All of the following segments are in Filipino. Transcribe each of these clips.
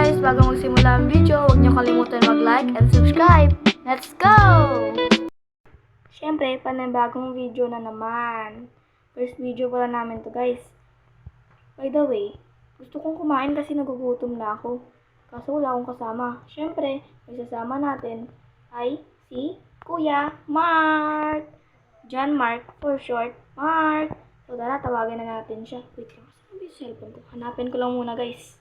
guys, bago magsimula ang video, huwag niyo kalimutan mag-like and subscribe. Let's go! Siyempre, panibagong video na naman. First video pala namin to guys. By the way, gusto kong kumain kasi nagugutom na ako. Kaso wala akong kasama. Siyempre, may sasama natin ay si Kuya Mark. John Mark for short. Mark. So tara, tawagin na natin siya. Wait lang. Saan ba yung cellphone ko? Hanapin ko lang muna guys.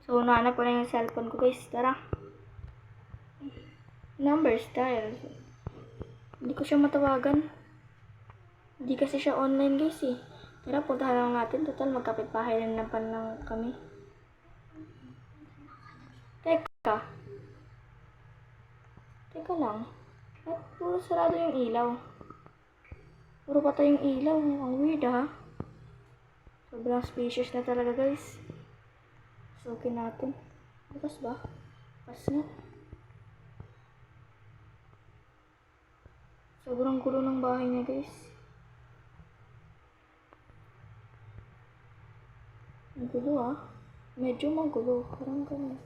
So, nahanap ko na yung cellphone ko guys. Tara. Number style. Hindi ko siya matawagan. Hindi kasi siya online guys eh. Tara, puntahan lang natin. Total, magkapit-bahay rin naman lang kami. Teka. Teka lang. Ba't puro sarado yung ilaw? Puro patay yung ilaw. Ang weird ha. Sobrang spacious na talaga guys. Sukin natin. Bukas ba? Bukas na. Sobrang gulo ng bahay niya guys. Ang gulo ah. Medyo magulo. Parang ganun.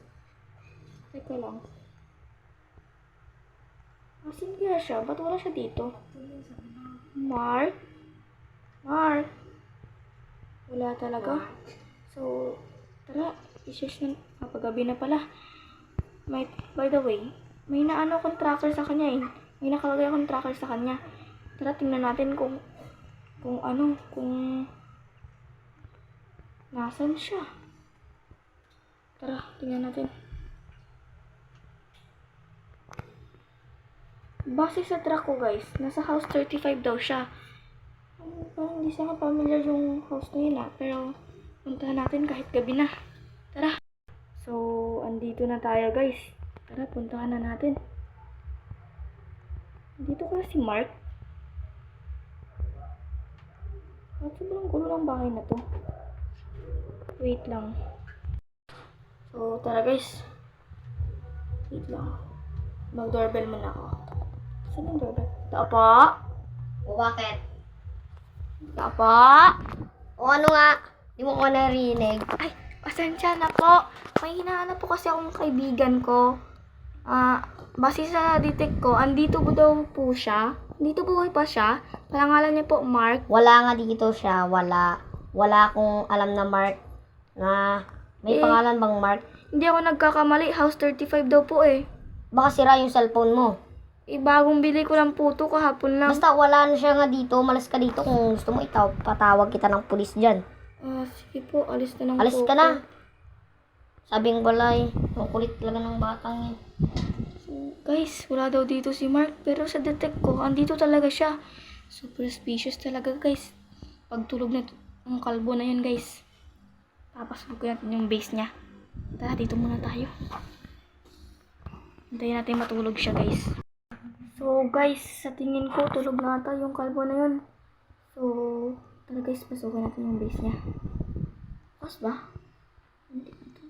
Teka lang. Asin kaya siya? Ba't wala siya dito? Mark? Mark? Wala talaga. So, tara. I-search na. Kapagabi na pala. By the way, may naano akong tracker sa kanya eh. May nakalagay akong tracker sa kanya. Tara, tingnan natin kung nasan siya. Tara, tingnan natin. Base sa track ko guys, nasa house 35 daw siya. Parang hindi sa akin familiar yung house na yun pero puntahan natin kahit gabi na. Tara. So, andito na tayo guys. Tara, puntahan na natin. Dito ka si Mark. At sobrang gulo ng bahay na to. Wait lang. So, tara guys. Wait lang. Mag-doorbell muna ako. Saan yung doorbell? Tao po? O bakit? Tao po? O ano nga? Di mo ko narinig. Ay, pasensya na po. May hinahanap po kasi akong kaibigan ko. Base sa detect ko, andito po daw po siya. Andito po pa siya. Palangalan niya po, Mark. Wala nga dito siya. Wala. Wala akong alam na Mark. Na may pangalan bang Mark? Hindi ako nagkakamali. House 35 daw po eh. Baka sira yung cellphone mo. Bagong bili ko lang po to kahapon lang. Basta wala na siya nga dito. Malas ka dito. Kung gusto mo patawag kita ng pulis dyan. Sige po, alis na lang Alis po ka ako. na. Sabing balay. Ang kulit talaga ng batang yan. So, guys, wala daw dito si Mark. Pero sa detect ko, andito talaga siya. Super suspicious talaga guys. Pagtulog na ang kalbo na yun guys. Papasok natin yung base niya. Tara, dito muna tayo. Hintayin natin matulog siya guys. So guys, sa tingin ko, tulog na ata yung kalbo na yun. So, tara guys, pasukin natin yung base niya. Pas ba? Hindi ito.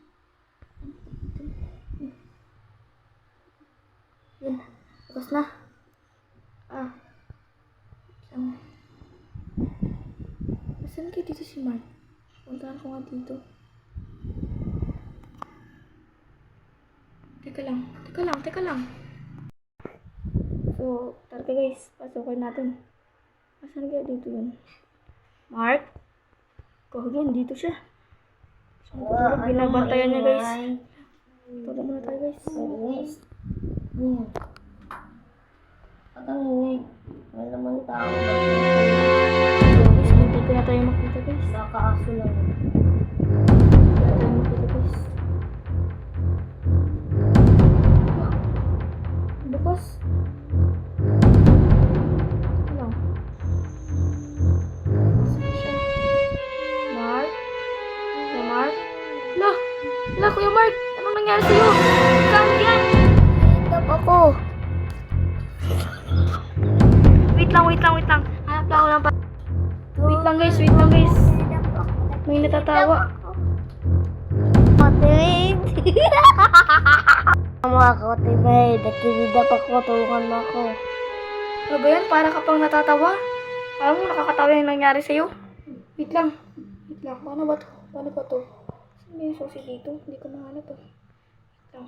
Yun, bukas na. Saan kayo dito si Mark? Puntahan ko nga dito. Teka lang. So, tara guys, pasukin natin. Asan kaya dito yun? Mark? Kaya dito siya. So, binabantayan niya guys. Tulog muna tayo guys. Patangin. Wala naman tao. Guys, hindi ko na tayo makita guys. Nakaaso lang. Wala tayo makita guys. Bukas. Ano? Saan siya? Mark? Kuya Mark? Hala, Kuya Mark! Anong nangyari sa'yo? Saan yan? Hintap ako. Wait lang. Hanap lang ako ng Wait lang guys. May natatawa. Motivate. Mga motivate. Nagkilidap ako. Tulungan mo ako. Ano ba yan? Para ka pang natatawa? Alam mo, nakakatawa yung nangyari sa'yo? Wait lang. Paano ba to? Ano yung susi dito? Hindi ko mahanap ah. Ito.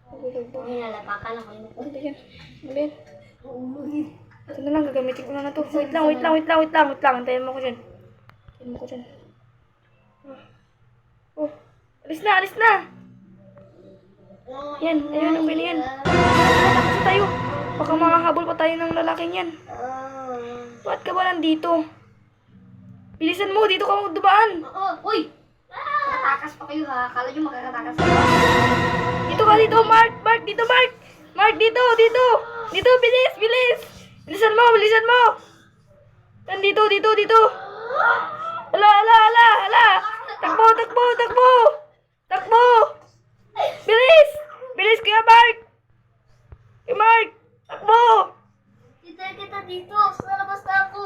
Nagulog ba? Nilalapakan ako. Ano yan? Ano yan? Ito na lang, gagamitin ko na to. Wait lang. Antayin mo ko dyan. Ah. Oh, alis na! Yan, ayun, okay na yan. Kasi tayo. Baka makahabol pa tayo ng lalaking yan. Ba't ka ba nandito? Bilisan mo, dito ka magdubaan. Uy! Nakatakas pa kayo ha. Akala nyo magkakatakas pa. Dito, Mark! Mark, dito! Dito, bilis! Bilisan mo! Nandito! Ala! Takbo! Bilis, Kuya Mark! Takbo! Kita dito. Sa labas na ako.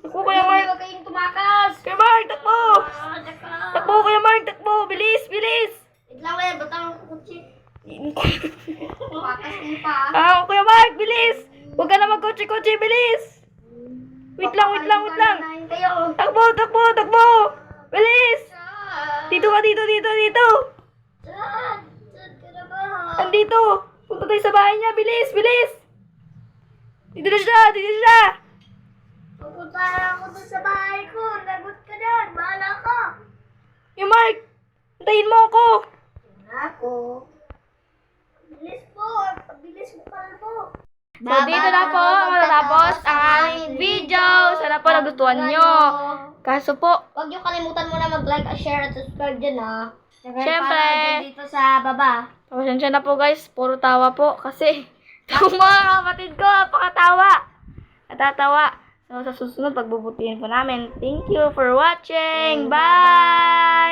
Takbo, Kuya Mark! Huwag kayong tumakas. Kuya Mark, takbo! Tsaka. Takbo, Kuya Mark! Takbo! Bilis! Wait lang yan. Ba't ang kutsi? Tumakas mo pa. Kuya Mark, bilis! Huwag ka na magkotse, bilis! Wait lang! Nanahin kayo. Takbo! Bilis! Dito ka, dito! Saan? Saan ka na ba? Andito! Punta tayo sa bahay niya, bilis! Dito na siya! Pupunta ako dun sa bahay ko. Lagot ka dyan. Bahala ka. Yung Mark! Antayin mo ako! Ako. Bilis po. Bilis mo kalbo. So, dito na po matatapos ang aming video. Sana po nagustuhan nyo. Kaso po, Huwag niyo kalimutan muna mag-like, share, at subscribe dyan ha. Siyempre. Dito sa baba. pasensya na po guys. Puro tawa po kasi itong mga kapatid ko, napakatawa. Natatawa. So, sa susunod, pagbubutihin po namin. Thank you for watching. Bye!